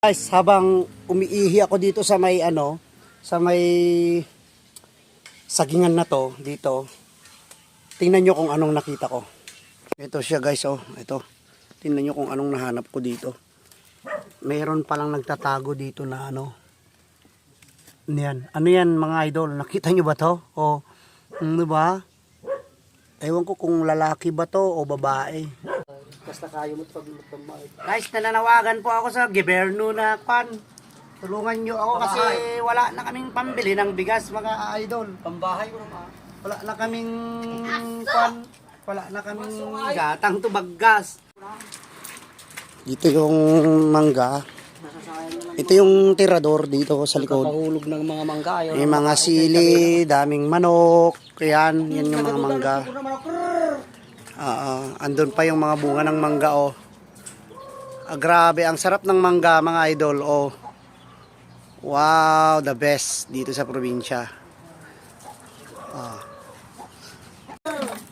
Guys, habang umiihi ako dito sa may sa may sagingan na to, dito. Tingnan nyo kung anong nakita ko. Ito siya guys, oh, ito. Tingnan nyo kung anong nahanap ko dito. Mayroon palang nagtatago dito na Yan. Ano yan mga idol? Nakita nyo ba to? O, di ba? Ewan ko kung lalaki ba to o babae. Basta kayo mo't pag-magpamay. Guys, nananawagan po ako sa gobyerno na tulungan nyo ako kasi wala na kaming pambili ng bigas mga idol. Pambahay mo naman. Wala na kaming wala na kaming gatang tubaggas. Dito yung mangga. Ito yung tirador dito sa likod. Pahulog ng mga mangga. May mga sili, daming manok. Yan yung mga mangga. Andun pa yung mga bunga ng mangga, oh. Grabe, ang sarap ng mangga, mga idol, oh. Wow, the best dito sa probinsya.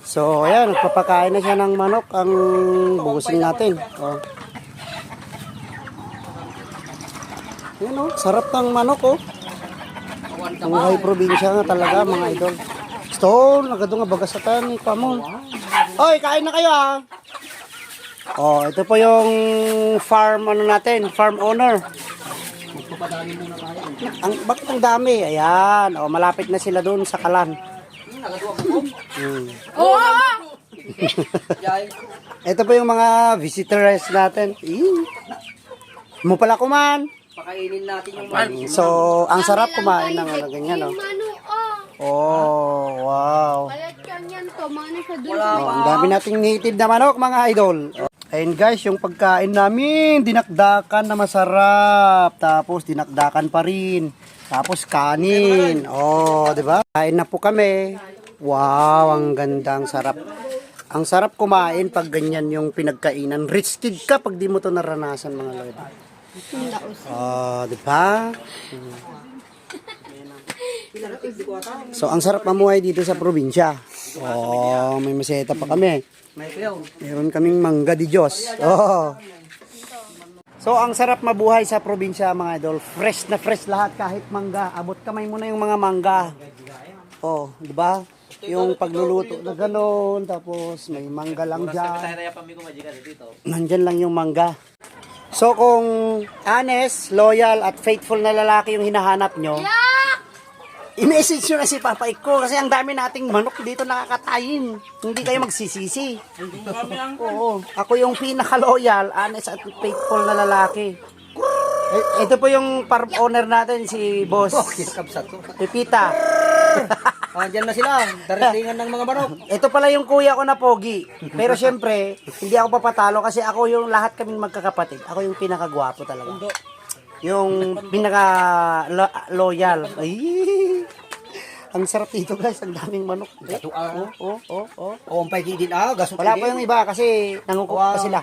So, ayan, nagpapakain na siya ng manok ang buhusin natin. Oh. Ayan, oh, sarap ng manok, oh. Buhay probinsya nga talaga, mga idol. Stone, agad nga bagas sa tan, pamon. Oy, kain na kayo ah. Oh, ito po yung farm natin, farm owner. Bakit ang dami? Ayan, oh, malapit na sila doon sa kalan. Ito po yung mga visitors natin. Mo pala kuman. Pakainin natin yung manok. So, ang sarap kumain ng ganyan, no? Oh, wow. Ang dami nating native na manok, mga idol. Ayun guys, yung pagkain namin, dinakdakan na masarap. Tapos dinakdakan pa rin. Tapos kanin. Oh, di ba? Kain na po kami. Wow, ang ganda, ang sarap. Ang sarap kumain pag ganyan yung pinagkainan. Rich kid ka pag di mo to naranasan, mga lord. Oh, di ba? So, ang sarap mamuhay dito sa probinsya. Oh, may maseta pa kami. Meron kaming mangga di Diyos. Oh. So, ang sarap mabuhay sa probinsya, mga idol. Fresh na fresh lahat, kahit mangga. Abot kamay mo na yung mga mangga. Oh, di ba? Yung pagluluto na gano'n, tapos may mangga lang dyan. Nandyan lang yung mangga. So, kung honest, loyal, at faithful na lalaki yung hinahanap nyo, i-message nyo na si Papa Iko kasi ang dami nating manok dito nakakatayin. Hindi kayo magsisisi. Oo. Ako yung pinaka-loyal, honest at faithful na lalaki. Ito po yung farm owner natin, si Boss Pipita. Diyan na sila, daratingan ng mga manok. Ito pala yung kuya ko na pogi. Pero syempre, hindi ako papatalo kasi ako yung lahat kaming magkakapatid. Ako yung pinakagwapo talaga. Yung pinaka-loyal. Ay, ang sarap dito guys, ang daming manok. Oh, ang paikidin gasot. Wala pa yung iba kasi nangukup pa sila.